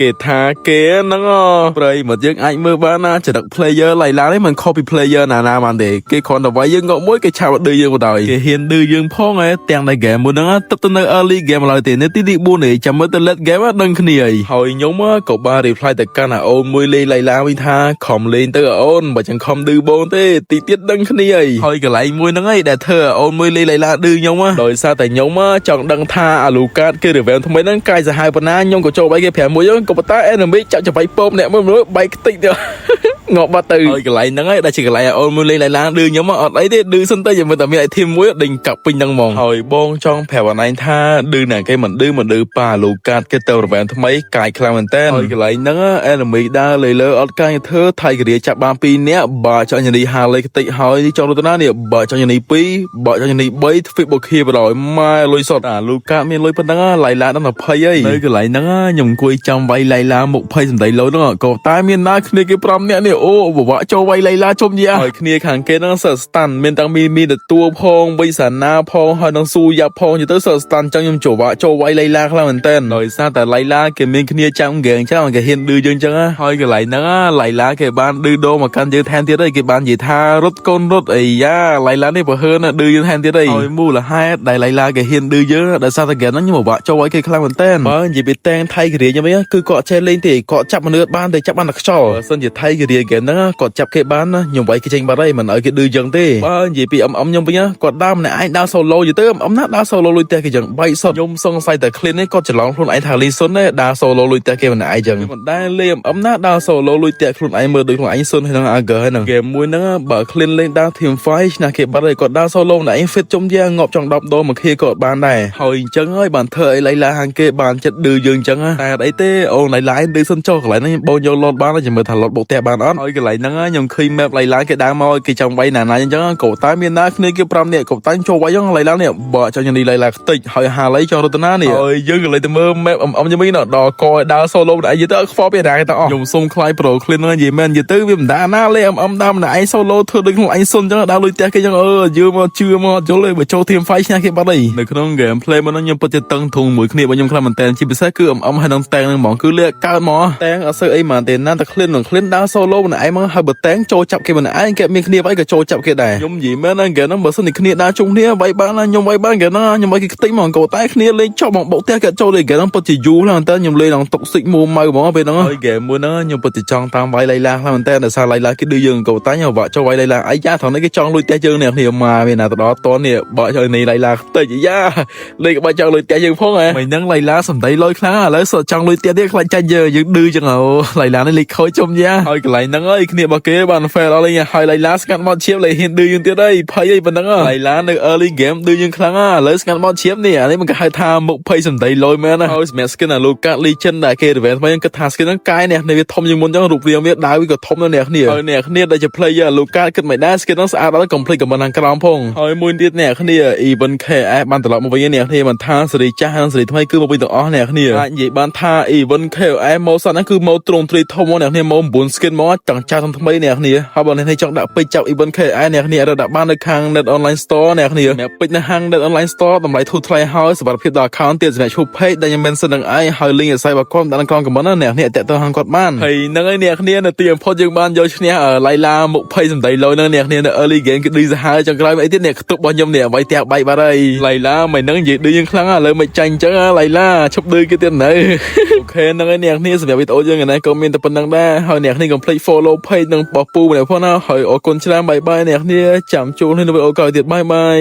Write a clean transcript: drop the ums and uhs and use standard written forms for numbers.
គេថាគេហ្នឹងប្រិយមកយើងអាចមើលបានណាចរិត player ឡៃឡានេះមិនខុសពី player ណាបានទេគេគ្រាន់តែវាយយើងងក់មួយគេឆាប់ឌឺយើងបណ្ដោយគេហ៊ានឌឺយើងផងហ៎ទាំងតែ game មួយហ្នឹងទឹកទៅនៅ early game ឡើយទេនៅទី4នេះចាំមើលទៅ late game ដឹងគ្នាហើយខ្ញុំក៏បាន reply ទៅកាន់អូនមួយលេងឡៃឡាវិញថាខំលេងទៅអូនបើចឹងខំឌឺបងទេទីទៀតដឹងគ្នាហើយកន្លែងមួយហ្នឹងឯងដែលធ្វើអូនមួយលេងឡៃឡាឌឺខ្ញុំដោយសារតែខ្ញុំចង់ដឹងថាអាលូកាតគេ revenge ថ្មីហ្នឹងកាយសាហាវប៉ុណ្ណាខ្ញុំក៏ចូលបាយគេ5មួយក៏ប៉ុន្តែ enemy ចាប់ចបៃពមអ្នកមើលបែកខ្ទេចទៅងប់បាត់ទៅហើយកន្លែងហ្នឹងឯងដែលជាកន្លែងអូនមួយលេងឡៃឡាឌឺខ្ញុំអត់អីទេឌឺសិនទៅយើងមើលតែមាន item មួយដេញកាប់ពេញហ្នឹងហ្មងហើយបងចង់ប្រាប់អនឡាញថាឌឺណាគេមិនឌឺប៉ាលូកាតគេទៅ revenge ថ្មីកាយខ្លាំងមែនតើហើយកន្លែងហ្នឹង enemy ដើរលេលើអត់កាយធ្វើថៃកេរីចាប់បាន2នាក់បើចង់ញនីហាលេខ្ទេចហើយចង់រត់ណានេះបើចង់ញនី2បើចង់ញនី3ធ្វើបុកខៀបដោយម៉ែលុយសុតអាលូកាតមានលុយប៉ុណ្ណឹងឡៃឡាដល់20ហីនៅកន្លែងហ្នឹងខ្ញុំអង្គុយចាំវាយឡៃឡាមុខ20សម្ដីលោហ្នឹងក៏តែមានណាគ្នាគេ5នាក់នេះអូបវ៉ាចូលវាយឡៃឡាជុំយ៉ាហើយគ្នាខាងគេហ្នឹងសិតស្តាន់មានតាំងមីទទួលផងវិសាណាផងហើយនឹងស៊ូយ៉ាប់ផងទៅសិតស្តាន់ចឹងខ្ញុំចូលវាយឡៃឡាខ្លាំងមែនតើដោយសារតែឡៃឡាគេមានគ្នាចាំហ្គេងចឹងគេហ៊ានឌឺយើងចឹងហើយកន្លែងហ្នឹងឡៃឡាគេបានឌឺដូរមកកាន់យើងថែមទៀតហើយគេបាននិយាយថារត់កូនរត់អីយ៉ាឡៃឡានេះបើហឺនឌឺយើងថែមទៀតហើយមូលហេតុដែលឡៃឡាគេហ៊ានឌឺយើងដោយសារតែហ្គេមហ្នឹងខ្ញុំបវ៉ាចូលឲ្យគេខ្លាំងមែនតើបើនិយាយពីតែងថៃកេរីខ្ញុំវិញគឺគាត់ចេះលេងទេគាត់ចាប់មនុស្សបានតែចាប់បានតែខ្យល់បើសិនជាថៃកេរីហ្គេមហ្នឹងគាត់ចាប់គេបានខ្ញុំវាយគេចេញបាត់ហើយមិនឲ្យគេឌឺចឹងទេបើនិយាយពីខ្ញុំវិញគាត់ដើរម្នាក់ឯងដើរ solo យទៅណាដើរ solo លុយផ្ទះគេចឹងបែកសុតខ្ញុំសង្ស័យតែ clean នេះគាត់ច្រឡំខ្លួនឯងថាលីសុនទេដើរ solo លុយផ្ទះគេម្នាក់ឯងចឹងមិនដែលលេងណាដើរ solo លុយផ្ទះខ្លួនឯងមើលដូចខ្លួនឯងសុនហើយនឹង Ager ហើយនឹងហ្គេមមួយហ្នឹងបើ clean លេងដើរ team fight ឆ្នះគេបាត់ហើយគាត់ដើរ solo ម្នាក់ឯង fit ជុំយ៉ាងងាប់ចង់10ដងមកខៀក៏បានដែរហើយអញ្ចឹងហើយបានធ្វើឲ្យឡៃឡាហាងគេបានចិត្តឌឺយើងអញ្ចឹងតែអីទេអូឡៃឡាឌឺសុនចុះកន្លែងហ្នឹងបងយកលត់បានចាំមើលថាលត់បុកផ្ទះបានអត់ហើយកន្លែងហ្នឹងខ្ញុំឃើញ map ឡៃឡាគេដើរមកគេចង់វាយណាអញ្ចឹងក៏តែមានណាគ្នាគេ5នាក់ក៏តែចូលវាយឡៃឡានេះបើចង់ញ៉ាំឡៃឡាខ្ទេចហើយហាឡៃចង់រត់ណានេះហើយយើងក៏លេទៅមើល map ខ្ញុំវិញដល់កដើរ solo ម្នាក់ឯងទៅខ្វល់ពីរ៉ាគេទាំងអស់ខ្ញុំសុំខ្លាយ pro clean ហ្នឹងនិយាយមែននិយាយទៅវាមិនដាណាលេដើរម្នាក់ឯង solo ធ្វើដូចខ្លួនឯងសុនអញ្ចឹងដើរលុយផ្ទះគេអញ្ចឹងយឺមកជឿមកយល់ទេបើចូល team fight ឆ្នះគេបាត់ហើយនៅក្នុង game play មកហ្នឹងខ្ញុំពិតជាតឹងធុងមួយគ្នារបស់ខ្ញុំខ្លាំងមែនតើជាពិសេសគឺហើយនឹងតែងហ្នឹងហ្មងគឺលេកើតមកតែងអត់សូវអីហ្មងទេណាតែ clean នឹង clean ដើរ solo ម្នាក់ឯងមកហើយបើតែងចូលចាប់គេម្នាក់ឯងគេមានគ្នាវាយក៏ចូលចាប់គេដែរខ្ញុំនិយាយមែនហ្នឹង game ហ្នឹងបើសិនជាគ្នាដើរជុំគ្នាវាយបានណាខ្ញុំវាយបាន game ហ្នឹងខ្ញុំវាយគេខ្ទេចហ្មងក៏តែគ្នាលេងចប់មកបុកផ្ទះគេចូលលេ game ហ្នឹងពិតជាយូរហ្នឹងតើខ្ញុំលេងដល់តុកសិចមួម៉ៅហ្មងពេលហ្នឹងហើយ game មួយហ្នឹងខ្ញុំពិតជាចង់តាមវាយឡៃឡាខ្លាំងមែនតើដោយសារឡៃឡាគេឌឺយើងក៏តែខ្ញុំវាក់ចូលវាយឡៃឡាអាយ៉ាត្រង់នេះគេចង់លួចផ្ទះយើងនេះគ្នាមកមានណាទៅដល់តនេះបើកឲ្យនេះឡៃឡាខ្ទេចអាយ៉ាលេងក៏បាច់ចង់លួចផ្ទះយើងផងហ៎មិនហ្នឹងឡៃឡាសំដីលុយខ្លាំងឥឡូវសចង់លួចផ្ទះទៀតខ្លាចចាញ់យើងឌឺចឹងអូឡៃឡានេះលេខខូចជុំយ៉ាហើយកន្លែងហ្នឹងអើយគ្នារបស់គេបាន fail អស់លេងហើយឡៃឡាស្កាត់មកឈៀបលេហ៊ានឌឺយើងទៀតអីភ័យអីប៉ុណ្ណឹងឡៃឡានៅ early game ឌឺយើងខ្លាំងឥឡូវស្កាត់មកឈៀបនេះអានេះมันគេហៅថាមុខភ័យសំដីលុយមែនណាហើយសម្រាប់ skin អាលូកា legend ដែលគេ revenge ថ្មីគិតថា skin ហ្នឹងកាយនេះវាធំជាងមុនចឹងរូបរាងវាដៅវាក៏ធំដល់អ្នកគ្នាហើយអ្នកគ្នាដែលជា player អាលូកាគិតមិនដែរ skin ហ្នឹងស្អាតដល់ complete កំប៉ុណ្ណាក្រោមផងហើយមួយទៀតអ្នកគ្នា even KS បានត្រឡប់មកវិញអ្នកគ្នាមិនថាសេរីចាស់និងសេរីថ្មីគឺមកវិញទាំងអស់អ្នកគ្នាអាចនិយាយបានថា even KS មកសិនហ្នឹងគឺមកទ្រង់ទ្រីធំមកអ្នកគ្នាមក9 skin មកចង់ចាស់ថ្មីអ្នកគ្នាហើយបើអ្នកគ្នាចង់ដាក់ពេជ្រចាប់ even KS អ្នកគ្នារកដាក់បាននៅខាង net online store អ្នកគ្នាអ្នកពេជ្រនៅហាង net online store តម្លៃធូរថ្លៃហើយសុវត្ថិភាពដល់ account ទៀតសម្រាប់ឈប់ page ដែលខ្ញុំ mention នឹងឯងហើយ link ឲ្យរបស់គាត់ដាក់នៅក្នុង comment ណាអ្នកគ្នាតាក់ទងហាងគាត់បានហើយហ្នឹងហើយអ្នកគ្នានៅទីបំផុតយើងបានយកឈ្នះឡៃឡាមុខភ័យសំដីលុយហ្នឹងអ្នកគ្នានៅ early game គឺឌឺសាហាវចង់ក្រោយអីទៀតអ្នកខ្ទប់របស់ខ្ញុំនេះអ្វីផ្ទះបែកបាត់ហើយឡៃឡាមិនហ្នឹងនិយាយឌឺយើងខ្លាំងឥឡូវមិនចាញ់អញ្ចឹងឡៃឡាឈប់ឌឺគេទៀតនៅអូខេហ្នឹងហើយអ្នកគ្នាសម្រាប់វីដេអូយើងថ្ងៃនេះក៏មានតែប៉ុណ្្នឹងដែរហើយអ្នកគ្នាកុំភ្លេច follow page នឹងរបស់ពូម្នាក់ផងណាហើយអរគុណច្រើនបាយបាយអ្នកគ្នាចាំជួបនៅវីដេអូក្រោយទៀតបាយបាយ